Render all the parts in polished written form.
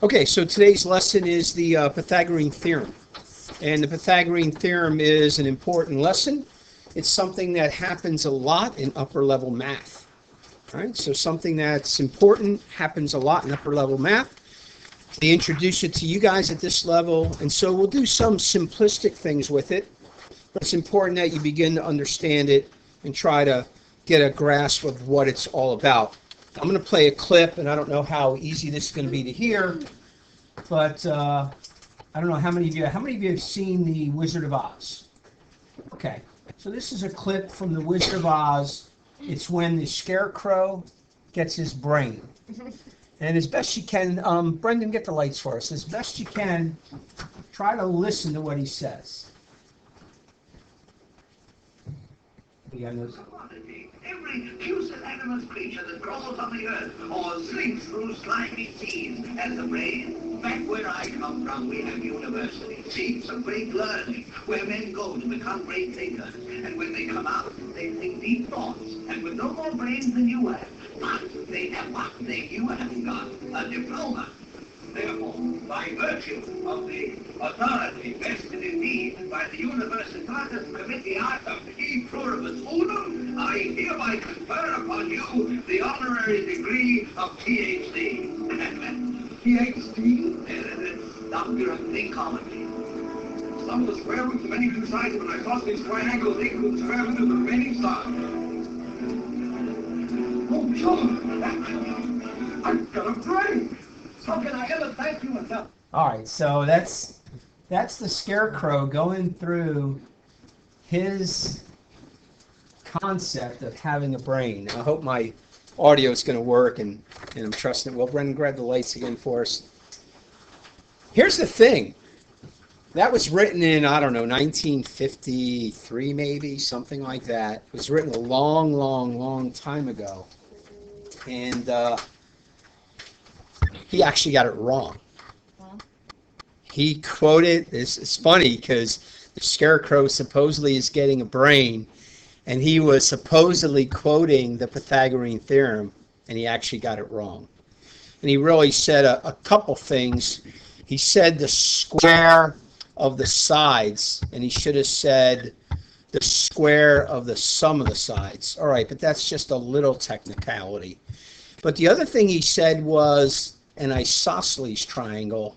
Okay, so today's lesson is the Pythagorean Theorem. And the Pythagorean Theorem is an important lesson. It's something that happens a lot in upper level math. All right, so something that's important happens a lot in upper level math. They introduce it to you guys at this level, and so we'll do some simplistic things with it. But it's important that you begin to understand it and try to get a grasp of what it's all about. I'm going to play a clip, and I don't know how easy this is going to be to hear, but I don't know how many of you have seen The Wizard of Oz? Okay, so this is a clip from The Wizard of Oz. It's when the Scarecrow gets his brain. And as best you can, Brendan, get the lights for us. As best you can, try to listen to what he says. Every pusillanimous creature that crawls on the earth or slinks through slimy seas has a brain. Back where I come from, we have universities, seats of great learning, where men go to become great thinkers. And when they come out, they think deep thoughts, and with no more brains than you have. But they have one thing you haven't got, a diploma. Therefore, by virtue of the authority vested in me by the Universitatis Comitiatum E Pluribus Unum, I hereby confer upon you the honorary degree of Ph.D. Ph.D.? Doctor of Ecology. Sum the square roots of any two sides of an isosceles triangle equal to the square root of the remaining side. Oh, John, I've got a brain! How can I ever thank you enough? All right, so that's the Scarecrow going through his concept of having a brain. I hope my audio is going to work, and I'm trusting it. Well, Brendan, grab the lights again for us. Here's the thing. That was written in, I don't know, 1953 maybe, something like that. It was written a long, long, long time ago. And he actually got it wrong. He quoted, it's funny because the Scarecrow supposedly is getting a brain, and he was supposedly quoting the Pythagorean Theorem, and he actually got it wrong. And he really said a couple things. He said the square of the sides, and he should have said the square of the sum of the sides. All right, but that's just a little technicality. But the other thing he said was an isosceles triangle,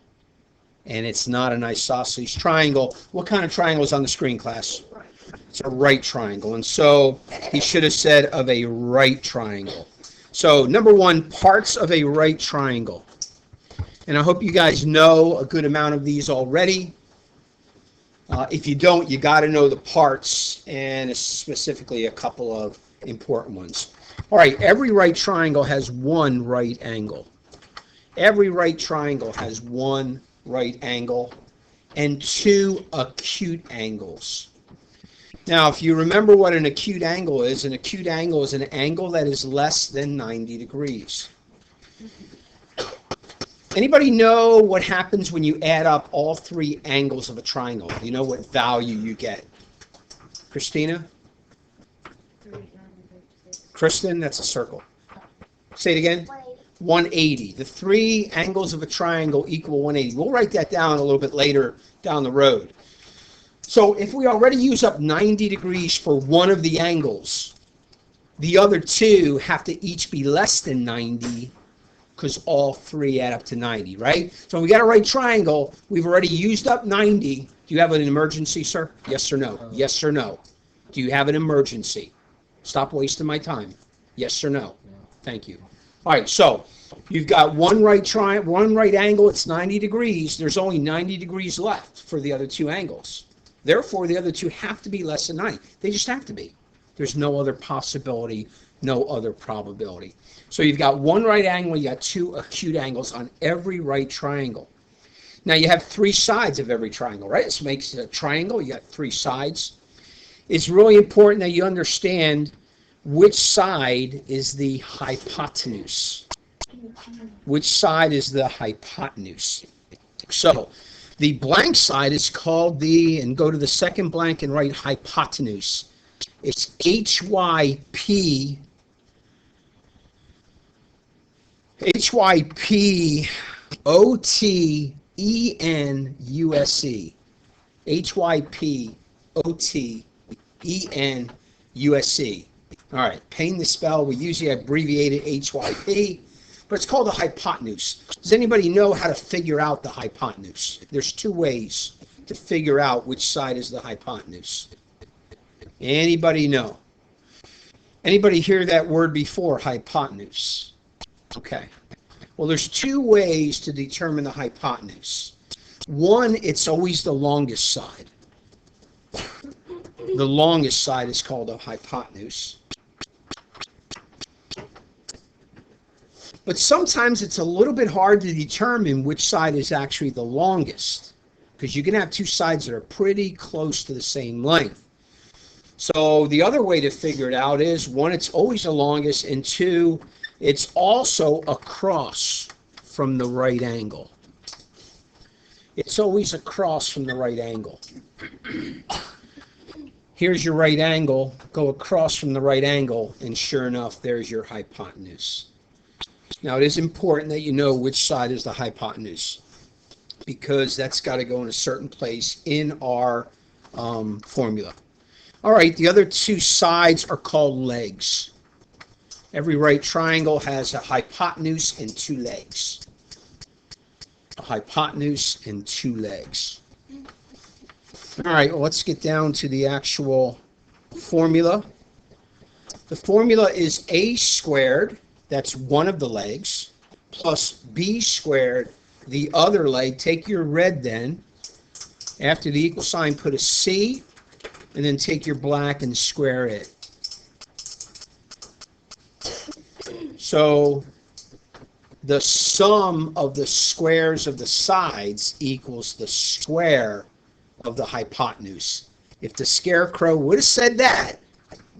and it's not an isosceles triangle. What kind of triangle is on the screen, class? It's a right triangle, and so he should have said of a right triangle. So number one, parts of a right triangle. And I hope you guys know a good amount of these already. If you don't, you got to know the parts, and specifically a couple of important ones. All right, every right triangle has one right angle. Every right triangle has one right angle and two acute angles. Now, if you remember what an acute angle is an angle that is less than 90 degrees. Anybody know what happens when you add up all three angles of a triangle? You know what value you get? Christina? Kristen, that's a circle. Say it again. 180. The three angles of a triangle equal 180. We'll write that down a little bit later down the road. So if we already use up 90 degrees for one of the angles, the other two have to each be less than 90 because all three add up to 90, right? So when we got a right triangle, we've already used up 90. Do you have an emergency, sir? Yes or no? Yes or no? Do you have an emergency? Stop wasting my time. Yes or no? Thank you. All right, so you've got one right angle, it's 90 degrees. There's only 90 degrees left for the other two angles. Therefore, the other two have to be less than 90. They just have to be. There's no other possibility, no other probability. So you've got one right angle, you got two acute angles on every right triangle. Now you have three sides of every triangle, right? This makes a triangle, you got three sides. It's really important that you understand which side is the hypotenuse. Which side is the hypotenuse? So the blank side is called and go to the second blank and write hypotenuse. It's HYP O-T-E-N-U-S-E. H-Y-P-O-T-E-N-U-S-E. All right, pain to spell. We usually abbreviate it H-Y-P, but it's called the hypotenuse. Does anybody know how to figure out the hypotenuse? There's two ways to figure out which side is the hypotenuse. Anybody know? Anybody hear that word before, hypotenuse? Okay. Well, there's two ways to determine the hypotenuse. One, it's always the longest side. The longest side is called a hypotenuse. But sometimes it's a little bit hard to determine which side is actually the longest, because you can have two sides that are pretty close to the same length. So the other way to figure it out is, one, it's always the longest, and two, it's also across from the right angle. It's always across from the right angle. Here's your right angle, go across from the right angle, and sure enough, there's your hypotenuse. Now, it is important that you know which side is the hypotenuse, because that's got to go in a certain place in our formula. All right, the other two sides are called legs. Every right triangle has a hypotenuse and two legs. A hypotenuse and two legs. All right, well, let's get down to the actual formula. The formula is a squared, that's one of the legs, plus b squared, the other leg. Take your red then. After the equal sign, put a c, and then take your black and square it. So the sum of the squares of the sides equals the square of the hypotenuse. If the scarecrow would have said that,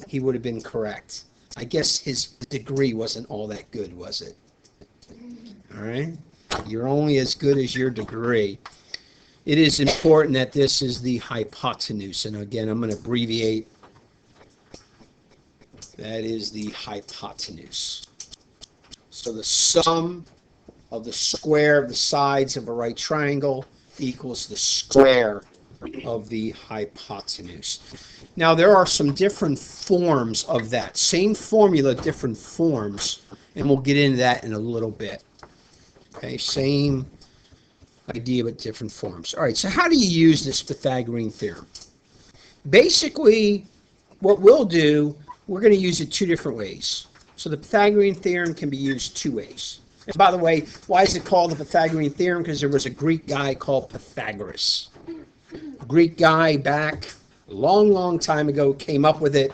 he would have been correct. I guess his degree wasn't all that good, was it? All right? You're only as good as your degree. It is important that this is the hypotenuse. And again, I'm going to abbreviate. That is the hypotenuse. So the sum of the square of the sides of a right triangle equals the square of the hypotenuse. Now, there are some different forms of that. Same formula, different forms, and we'll get into that in a little bit. Okay, same idea, but different forms. All right, so how do you use this Pythagorean theorem? Basically, what we'll do, we're going to use it two different ways. So the Pythagorean theorem can be used two ways. And by the way, why is it called the Pythagorean theorem? Because there was a Greek guy called Pythagoras. A Greek guy back a long time ago came up with it.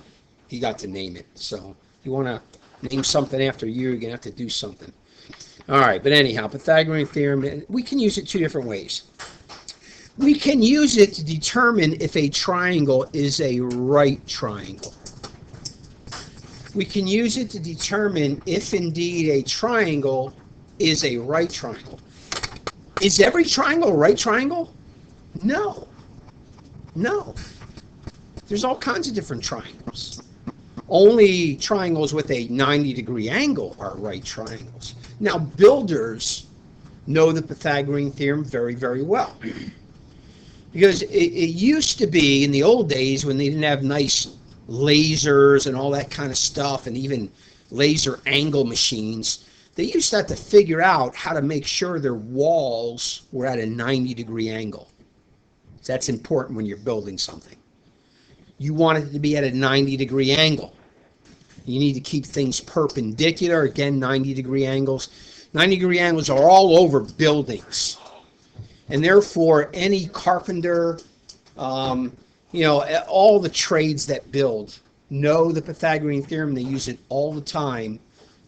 He got to name it. So if you want to name something after you, you're going to have to do something. All right, but anyhow, Pythagorean theorem, we can use it two different ways. We can use it to determine if a triangle is a right triangle. We can use it to determine if indeed a triangle is a right triangle. Is every triangle a right triangle? No. No. There's all kinds of different triangles. Only triangles with a 90-degree angle are right triangles. Now, builders know the Pythagorean theorem very, very well. Because it used to be, in the old days, when they didn't have nice lasers and all that kind of stuff, and even laser angle machines, they used to have to figure out how to make sure their walls were at a 90-degree angle. That's important when you're building something. You want it to be at a 90-degree angle. You need to keep things perpendicular. Again, 90-degree angles. 90-degree angles are all over buildings. And therefore, any carpenter, all the trades that build know the Pythagorean theorem. They use it all the time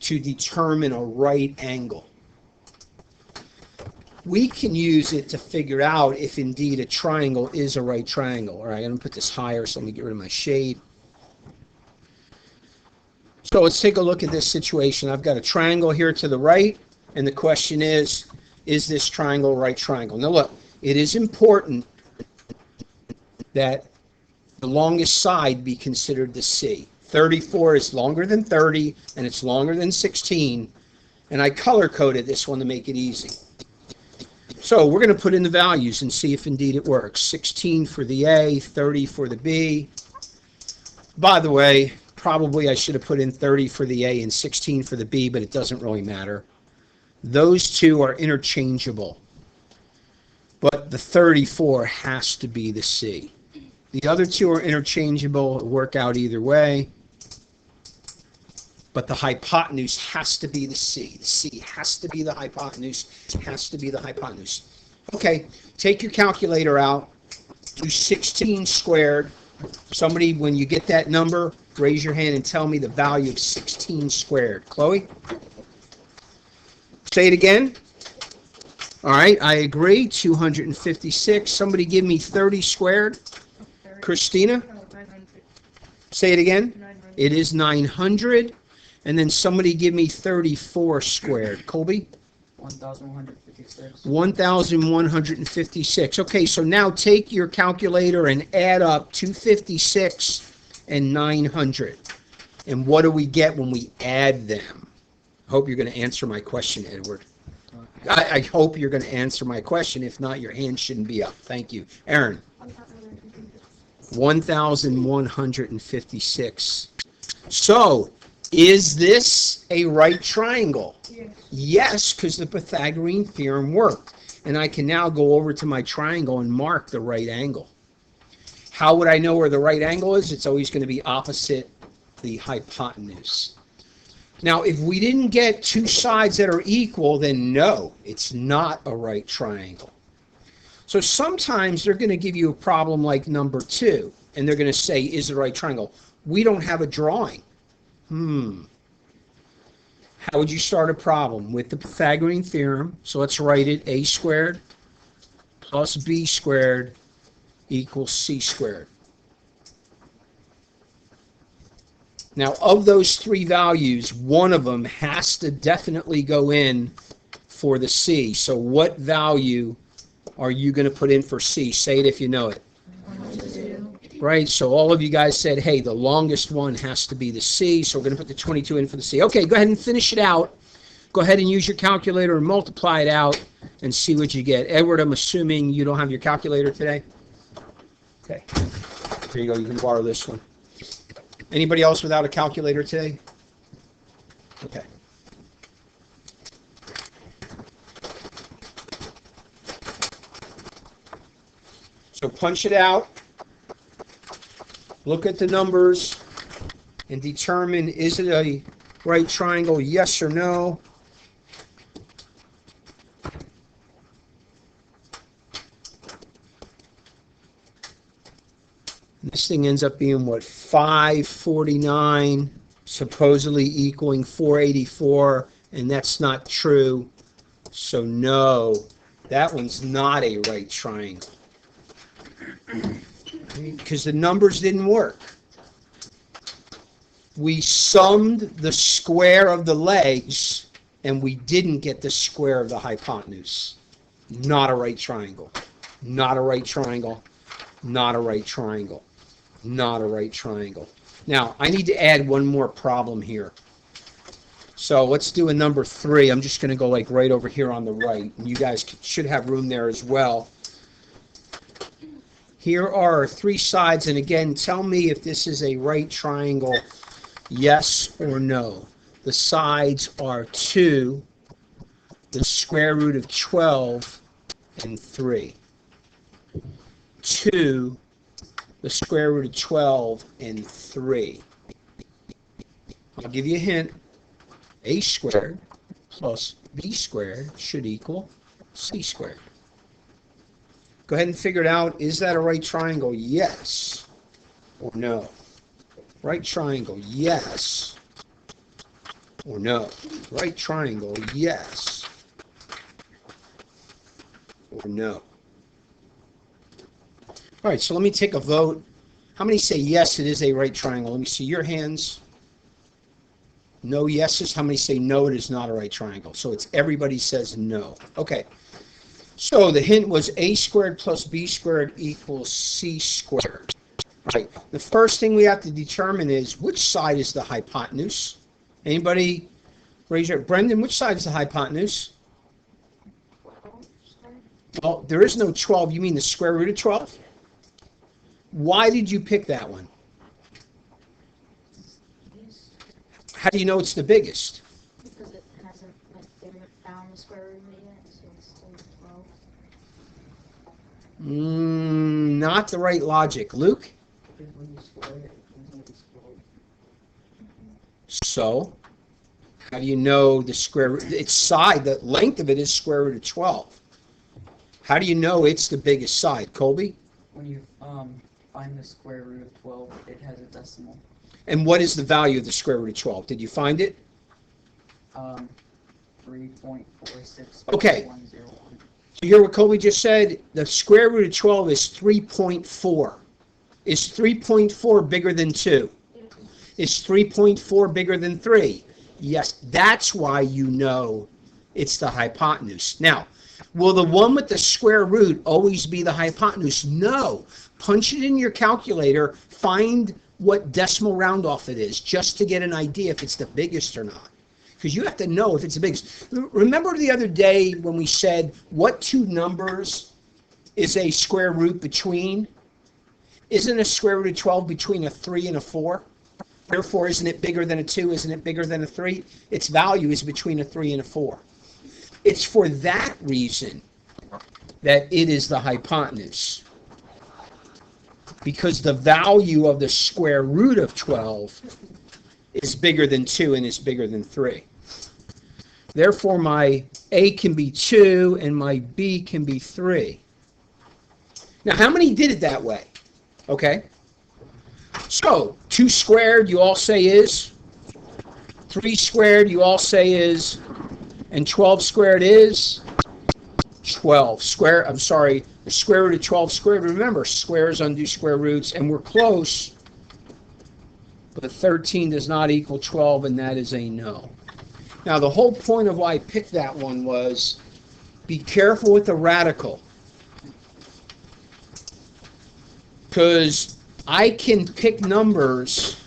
to determine a right angle. We can use it to figure out if indeed a triangle is a right triangle. All right, I'm going to put this higher, so let me get rid of my shade. So let's take a look at this situation. I've got a triangle here to the right, and the question is this triangle a right triangle? Now look, it is important that the longest side be considered the C. 34 is longer than 30, and it's longer than 16, and I color-coded this one to make it easy. So we're going to put in the values and see if indeed it works. 16 for the A, 30 for the B. By the way, probably I should have put in 30 for the A and 16 for the B, but it doesn't really matter. Those two are interchangeable. But the 34 has to be the C. The other two are interchangeable, it'll work out either way. But the hypotenuse has to be the C. The C has to be the hypotenuse, has to be the hypotenuse. Okay, take your calculator out, do 16 squared. Somebody, when you get that number, raise your hand and tell me the value of 16 squared. Chloe? Say it again. All right, I agree, 256. Somebody give me 30 squared. Christina? Say it again. It is 900. And then somebody give me 34 squared. Colby? 1,156. 1,156. Okay, so now take your calculator and add up 256 and 900. And what do we get when we add them? I hope you're going to answer my question, Edward. I hope you're going to answer my question. If not, your hand shouldn't be up. Thank you. Aaron? 1,156. So, is this a right triangle? Yes, because the Pythagorean theorem worked. And I can now go over to my triangle and mark the right angle. How would I know where the right angle is? It's always going to be opposite the hypotenuse. Now, if we didn't get two sides that are equal, then no, it's not a right triangle. So sometimes they're going to give you a problem like number 2, and they're going to say, is it a right triangle? We don't have a drawing. How would you start a problem? With the Pythagorean theorem. So let's write it. A squared plus B squared equals C squared. Now, of those three values, one of them has to definitely go in for the C. So what value are you going to put in for C? Say it if you know it. 22. Right, so all of you guys said, hey, the longest one has to be the C, so we're going to put the 22 in for the C. Okay, go ahead and finish it out. Go ahead and use your calculator and multiply it out and see what you get. Edward, I'm assuming you don't have your calculator today? Okay, here you go. You can borrow this one. Anybody else without a calculator today? Okay. So punch it out. Look at the numbers and determine, is it a right triangle, yes or no? This thing ends up being, what, 549, supposedly equaling 484, and that's not true. So no, that one's not a right triangle. Because the numbers didn't work. We summed the square of the legs, and we didn't get the square of the hypotenuse. Not a right triangle. Not a right triangle. Not a right triangle. Not a right triangle. Now, I need to add one more problem here. So let's do a number 3. I'm just going to go like right over here on the right. And you guys should have room there as well. Here are 3 sides, and again, tell me if this is a right triangle, yes or no. The sides are 2, the square root of 12, and 3. 2, the square root of 12, and 3. I'll give you a hint. A squared plus B squared should equal C squared. Go ahead and figure it out. Is that a right triangle? Yes or no? Right triangle, yes or no? Right triangle, yes or no? All right, so let me take a vote. How many say yes, it is a right triangle? Let me see your hands. No yeses. How many say no, it is not a right triangle? So it's everybody says no. Okay. So the hint was a squared plus b squared equals c squared. Right. The first thing we have to determine is which side is the hypotenuse. Anybody raise your Brendan, which side is the hypotenuse? Well, there is no 12. You mean the square root of 12? Why did you pick that one? Yes. How do you know it's the biggest? Because it hasn't, like, they haven't found the square root of it yet, so it's still 12. Not the right logic. Luke? Because when you square it, it comes out as 12. So, how do you know the square root? Its side, the length of it is square root of 12. How do you know it's the biggest side, Colby? When you find the square root of 12, it has a decimal. And what is the value of the square root of 12? Did you find it? 3.46. Okay. You hear what Colby just said? The square root of 12 is 3.4. Is 3.4 bigger than 2? Is 3.4 bigger than 3? Yes, that's why you know it's the hypotenuse. Now, will the one with the square root always be the hypotenuse? No. Punch it in your calculator, find what decimal round off it is, just to get an idea if it's the biggest or not. Because you have to know if it's the biggest. Remember the other day when we said what two numbers is a square root between? Isn't a square root of 12 between a 3 and a 4? Therefore, isn't it bigger than a 2? Isn't it bigger than a 3? Its value is between a 3 and a 4. It's for that reason that it is the hypotenuse. Because the value of the square root of 12 is bigger than 2 and is bigger than 3. Therefore, my A can be 2 and my B can be 3. Now, how many did it that way? Okay. So, 2 squared, you all say is. 3 squared, you all say is. And 12 squared is 12. The square root of 12 squared. Remember, squares undo square roots, and we're close. But 13 does not equal 12, and that is a no. Now, the whole point of why I picked that one was be careful with the radical. Because I can pick numbers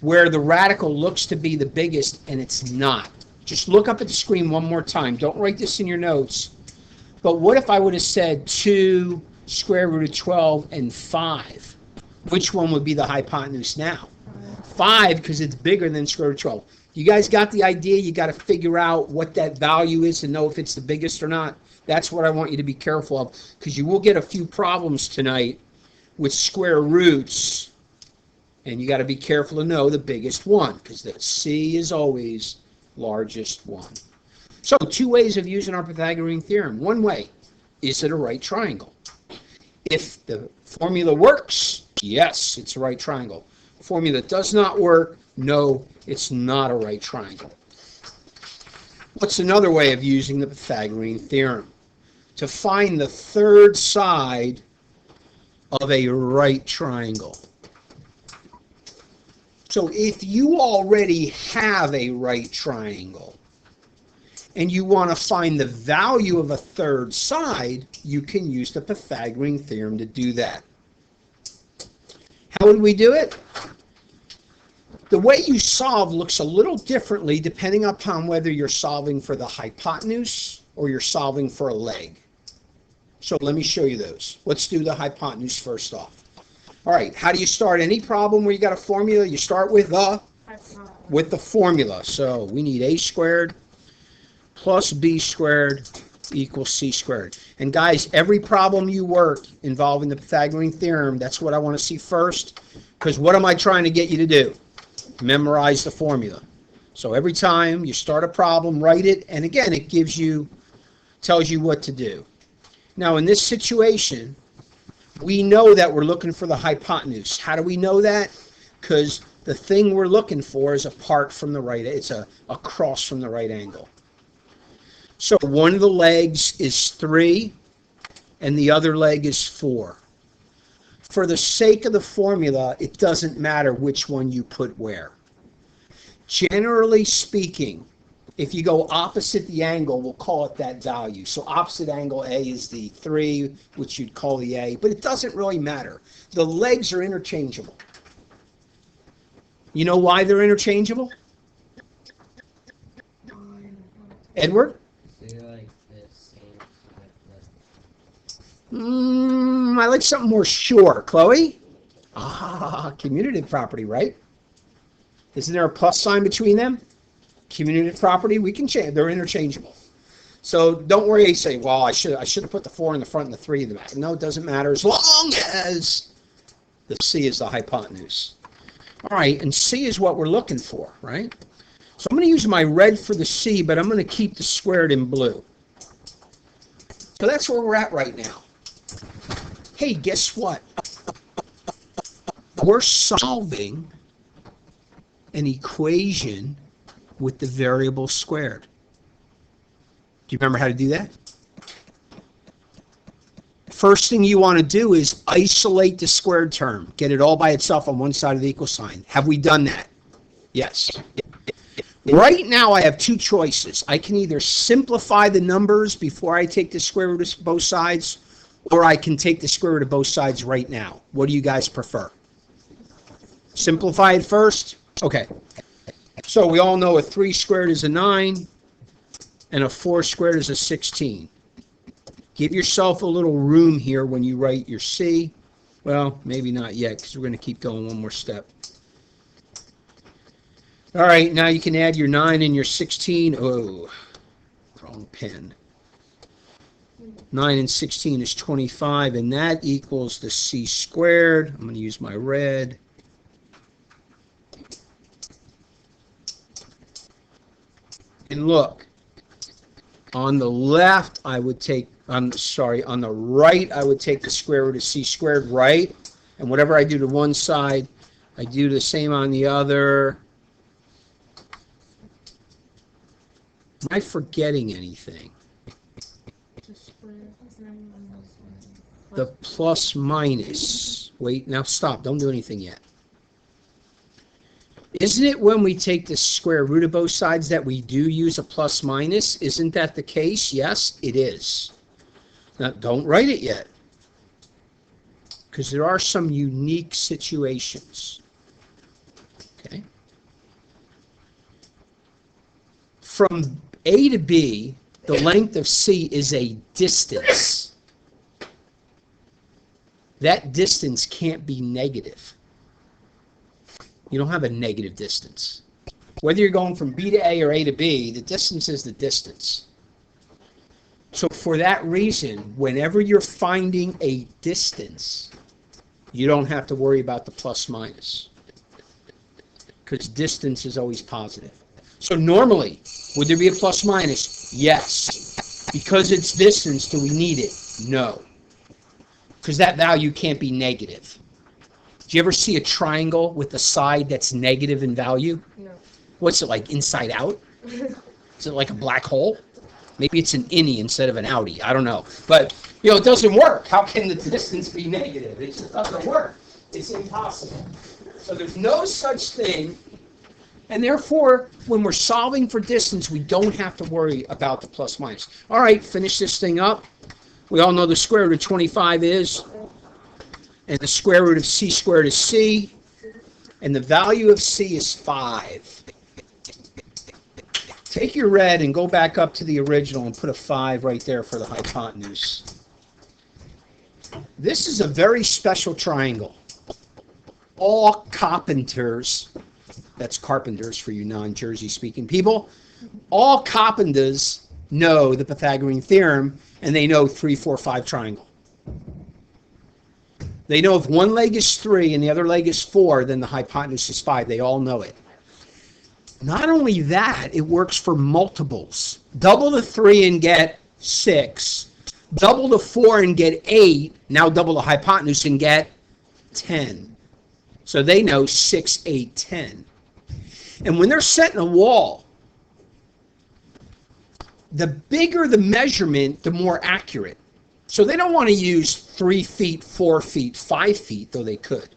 where the radical looks to be the biggest, and it's not. Just look up at the screen one more time. Don't write this in your notes. But what if I would have said 2 square root of 12 and 5? Which one would be the hypotenuse now? 5, because it's bigger than square root of 12. You guys got the idea? You got to figure out what that value is to know if it's the biggest or not. That's what I want you to be careful of, because you will get a few problems tonight with square roots, and you got to be careful to know the biggest one, because the C is always largest one. So 2 ways of using our Pythagorean theorem. One way, is it a right triangle? If the formula works, yes, it's a right triangle. Formula does not work, no, it's not a right triangle. What's another way of using the Pythagorean theorem? To find the third side of a right triangle. So if you already have a right triangle and you want to find the value of a third side, you can use the Pythagorean theorem to do that. How would we do it? The way you solve looks a little differently depending upon whether you're solving for the hypotenuse or you're solving for a leg. So let me show you those. Let's do the hypotenuse first off. All right, how do you start any problem where you got a formula? You start with the formula. So we need a squared plus b squared equals c squared. And guys, every problem you work involving the Pythagorean theorem, that's what I want to see first, because what am I trying to get you to do? Memorize the formula. So every time you start a problem, write it, and again, it tells you what to do. Now, in this situation, we know that we're looking for the hypotenuse. How do we know that? Because the thing we're looking for is apart from the right, it's across from the right angle. So one of the legs is 3, and the other leg is 4. For the sake of the formula, it doesn't matter which one you put where. Generally speaking, if you go opposite the angle, we'll call it that value. So opposite angle A is the 3, which you'd call the A, but it doesn't really matter. The legs are interchangeable. You know why they're interchangeable? Edward? They're like the same I like something more sure. Chloe? Commutative property, right? Isn't there a plus sign between them? Commutative property, we can change. They're interchangeable. So don't worry, say, well, I should have put the 4 in the front and the 3 in the back. No, it doesn't matter as long as the C is the hypotenuse. All right, and C is what we're looking for, right? So I'm going to use my red for the C, but I'm going to keep the squared in blue. So that's where we're at right now. Hey, guess what? We're solving an equation with the variable squared. Do you remember how to do that? First thing you want to do is isolate the squared term. Get it all by itself on one side of the equal sign. Have we done that? Yes. Right now I have two choices. I can either simplify the numbers before I take the square root of both sides, or I can take the square root of both sides right now. What do you guys prefer? Simplify it first? Okay. So we all know a 3 squared is a 9, and a 4 squared is a 16. Give yourself a little room here when you write your C. Well, maybe not yet, because we're going to keep going one more step. All right, now you can add your 9 and your 16. Oh, wrong pen. 9 and 16 is 25, and that equals the C squared. I'm going to use my red. And look, on the left, I would take, on the right, I would take the square root of C squared, right? And whatever I do to one side, I do the same on the other. Am I forgetting anything? The plus minus. Wait, now stop. Don't do anything yet. Isn't it when we take the square root of both sides that we do use a plus minus? Isn't that the case? Yes, it is. Now, don't write it yet, because there are some unique situations. Okay. From A to B, the length of C is a distance. That distance can't be negative. You don't have a negative distance. Whether you're going from B to A or A to B, the distance is the distance. So for that reason, whenever you're finding a distance, you don't have to worry about the plus minus, because distance is always positive. So normally, would there be a plus minus? Yes. Because it's distance, do we need it? No. Because that value can't be negative. Do you ever see a triangle with a side that's negative in value? No. What's it like, inside out? Is it like a black hole? Maybe it's an innie instead of an outie. I don't know. But, it doesn't work. How can the distance be negative? It just doesn't work. It's impossible. So there's no such thing. And therefore, when we're solving for distance, we don't have to worry about the plus minus. All right, finish this thing up. We all know the square root of 25 is, and the square root of C squared is C, and the value of C is 5. Take your red and go back up to the original and put a 5 right there for the hypotenuse. This is a very special triangle. All carpenters, that's carpenters for you non-Jersey speaking people, all carpenters know the Pythagorean Theorem, and they know 3, 4, 5 triangle. They know if one leg is 3 and the other leg is 4, then the hypotenuse is 5. They all know it. Not only that, it works for multiples. Double the 3 and get 6. Double the 4 and get 8. Now double the hypotenuse and get 10. So they know 6, 8, 10. And when they're setting a wall, the bigger the measurement, the more accurate. So they don't want to use 3 feet, 4 feet, 5 feet, though they could.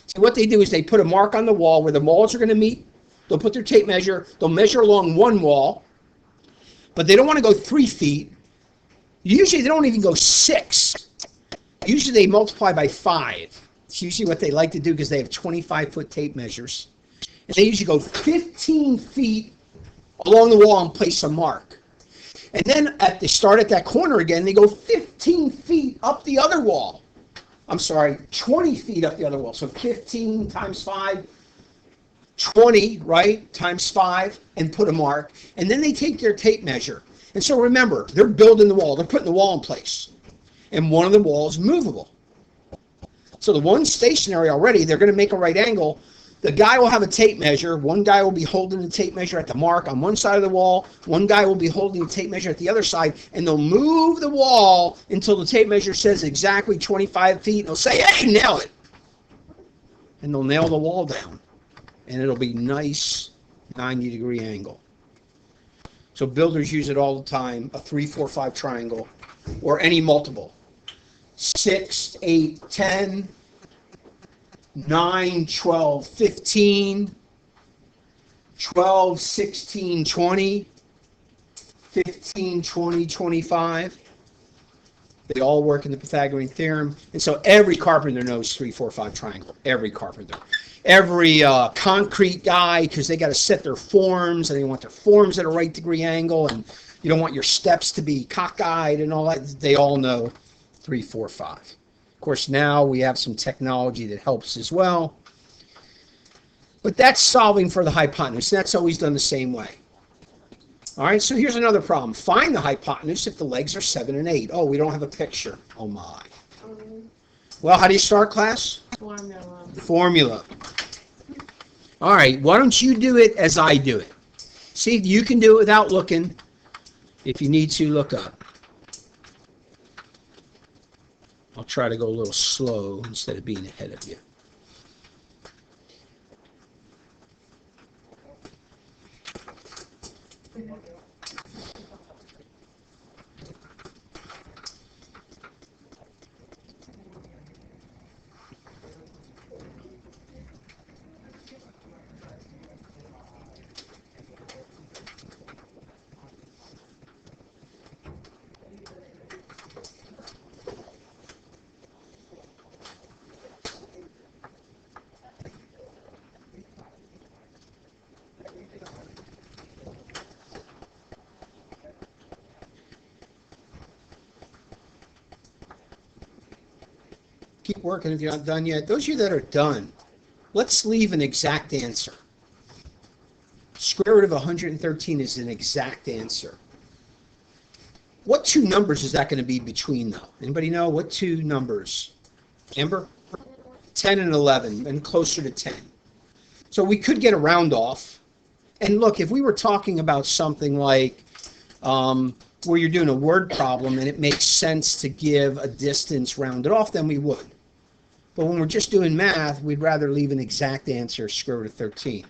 So what they do is they put a mark on the wall where the walls are going to meet. They'll put their tape measure. They'll measure along one wall, but they don't want to go 3 feet. Usually they don't even go 6. Usually they multiply by 5. It's usually what they like to do because they have 25-foot tape measures. And they usually go 15 feet along the wall and place a mark. And then they start at that corner again, they go 15 feet up the other wall. I'm sorry, 20 feet up the other wall. So 15 times 5, 20, right, times 5, and put a mark. And then they take their tape measure. And so remember, they're building the wall. They're putting the wall in place. And one of the walls is movable. So the one's stationary already. They're going to make a right angle. The guy will have a tape measure. One guy will be holding the tape measure at the mark on one side of the wall. One guy will be holding the tape measure at the other side. And they'll move the wall until the tape measure says exactly 25 feet. And they'll say, hey, nail it. And they'll nail the wall down. And it'll be nice 90-degree angle. So builders use it all the time, a 3, 4, 5 triangle, or any multiple. 6, 8, 10, 9, 12, 15, 12, 16, 20, 15, 20, 25. They all work in the Pythagorean Theorem. And so every carpenter knows 3, 4, 5 triangle. Every carpenter. Every concrete guy, because they got to set their forms, and they want their forms at a right degree angle, and you don't want your steps to be cockeyed and all that. They all know 3, 4, 5. Of course, now we have some technology that helps as well. But that's solving for the hypotenuse. That's always done the same way. All right, so here's another problem. Find the hypotenuse if the legs are 7 and 8. Oh, we don't have a picture. Oh, my. Well, how do you start, class? Formula. Formula. All right, why don't you do it as I do it? See, you can do it without looking. If you need to, look up. I'll try to go a little slow instead of being ahead of you. Keep working if you're not done yet. Those of you that are done, let's leave an exact answer. Square root of 113 is an exact answer. What two numbers is that going to be between, though? Anybody know? What two numbers? Amber? 10 and 11, and closer to 10. So we could get a round off. And look, if we were talking about something like where you're doing a word problem and it makes sense to give a distance rounded off, then we would. But when we're just doing math, we'd rather leave an exact answer, square root of 13.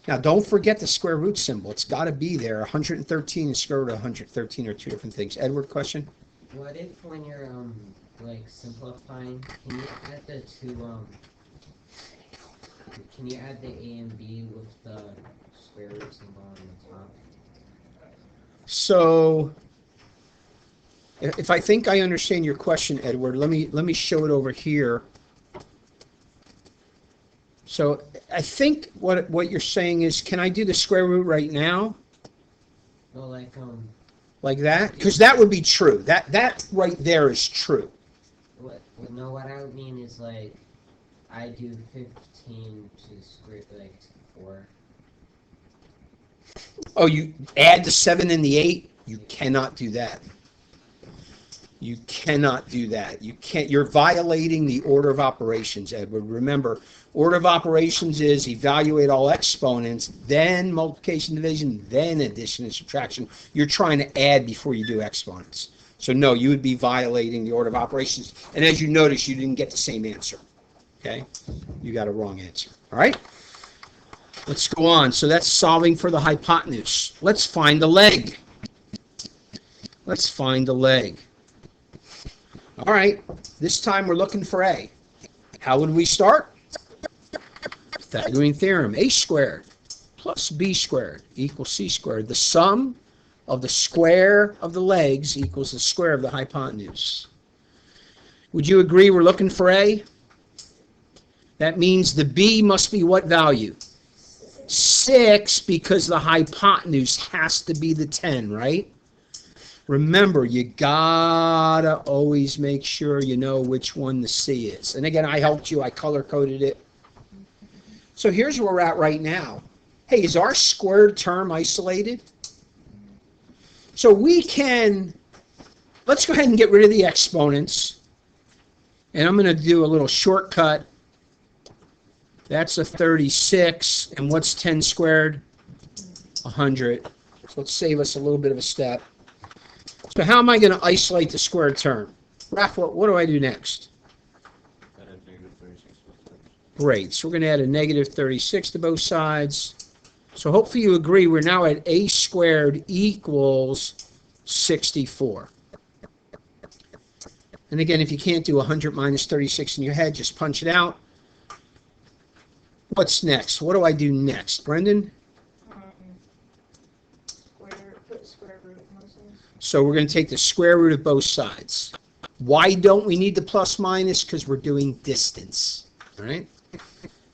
Now, don't forget the square root symbol. It's got to be there. 113 and square root of 113 are two different things. Edward, question? What if when you're like simplifying, can you add the two can you add the A and B with the square root symbol on the top? So, if I think I understand your question, Edward, let me show it over here. So I think what you're saying is, can I do the square root right now? No, Like that? Because that would be true. That right there is true. what I mean is like I do 15 to square like 4. Oh, you add the 7 and the 8? You cannot do that. You cannot do that. You can't. You're violating the order of operations, Edward. Remember, order of operations is evaluate all exponents, then multiplication, division, then addition and subtraction. You're trying to add before you do exponents. So no, you would be violating the order of operations. And as you notice, you didn't get the same answer. Okay? You got a wrong answer. All right? Let's go on. So that's solving for the hypotenuse. Let's find the leg. Let's find the leg. All right, this time we're looking for A. How would we start? Pythagorean Theorem. A squared plus B squared equals C squared. The sum of the square of the legs equals the square of the hypotenuse. Would you agree we're looking for A? That means the B must be what value? 6, because the hypotenuse has to be the 10, right? Remember, you gotta always make sure you know which one the C is. And again, I helped you. I color-coded it. So here's where we're at right now. Hey, is our squared term isolated? So we can, let's go ahead and get rid of the exponents. And I'm going to do a little shortcut. That's a 36. And what's 10 squared? 100. So let's save us a little bit of a step. So how am I going to isolate the squared term? Raph, what do I do next? Great. So we're going to add a negative 36 to both sides. So hopefully you agree we're now at a squared equals 64. And again, if you can't do 100 minus 36 in your head, just punch it out. What's next? What do I do next? Brendan? Put square root of most of this. So we're going to take the square root of both sides. Why don't we need the plus minus? Because we're doing distance. All right?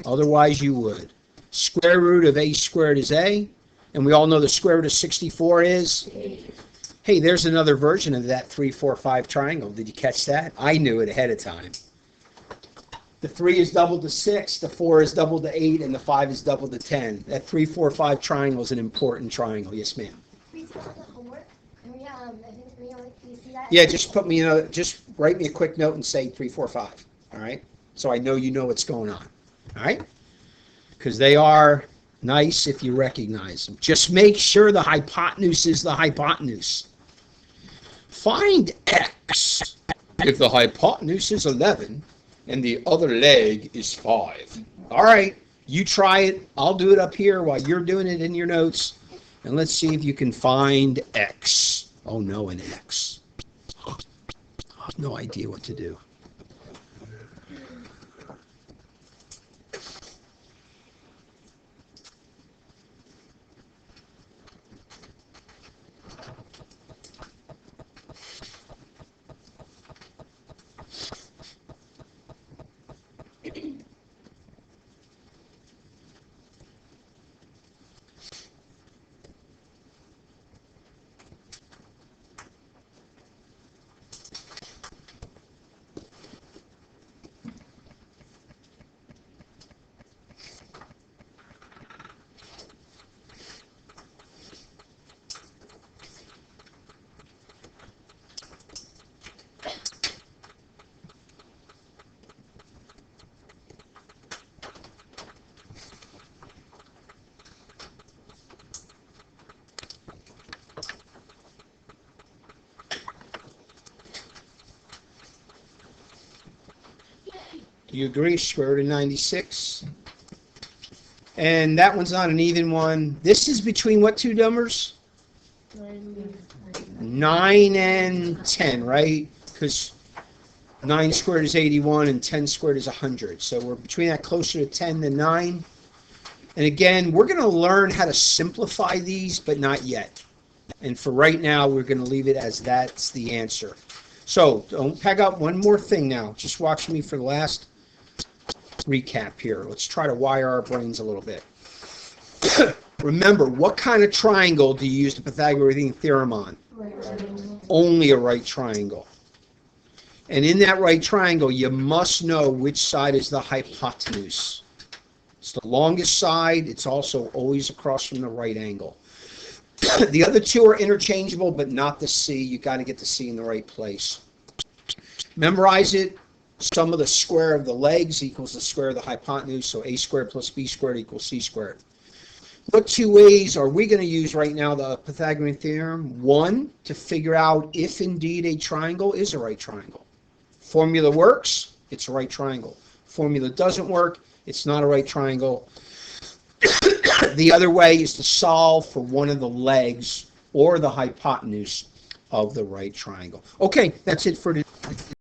Otherwise you would. Square root of a squared is a. And we all know the square root of 64 is? Hey, there's another version of that 3, 4, 5 triangle. Did you catch that? I knew it ahead of time. The 3 is doubled to 6, the 4 is doubled to 8, and the 5 is doubled to 10. That 3, 4, 5 triangle is an important triangle. Yes, ma'am. We still have the homework. And we, I think can you see that? Yeah, just put me just write me a quick note and say 3, 4, 5. All right? So I know you know what's going on. All right? Because they are nice if you recognize them. Just make sure the hypotenuse is the hypotenuse. Find x if the hypotenuse is 11 and the other leg is 5. All right, you try it. I'll do it up here while you're doing it in your notes. And let's see if you can find x. Oh, no, an x. I have no idea what to do. Do you agree? Square root of 96. And that one's not an even one. This is between what two numbers? 9 and 10, right? Because 9 squared is 81 and 10 squared is 100. So we're between that, closer to 10 than 9. And again, we're going to learn how to simplify these, but not yet. And for right now, we're going to leave it as that's the answer. So don't pack up one more thing now. Just watch me for the last recap here. Let's try to wire our brains a little bit. Remember, what kind of triangle do you use the Pythagorean Theorem on? Only a right triangle. And in that right triangle, you must know which side is the hypotenuse. It's the longest side. It's also always across from the right angle. The other two are interchangeable, but not the C. You got to get the C in the right place. Memorize it. Sum of the square of the legs equals the square of the hypotenuse. So a squared plus b squared equals c squared. What two ways are we going to use right now the Pythagorean Theorem? One, to figure out if indeed a triangle is a right triangle. Formula works, it's a right triangle. Formula doesn't work, it's not a right triangle. The other way is to solve for one of the legs or the hypotenuse of the right triangle. Okay, that's it for today.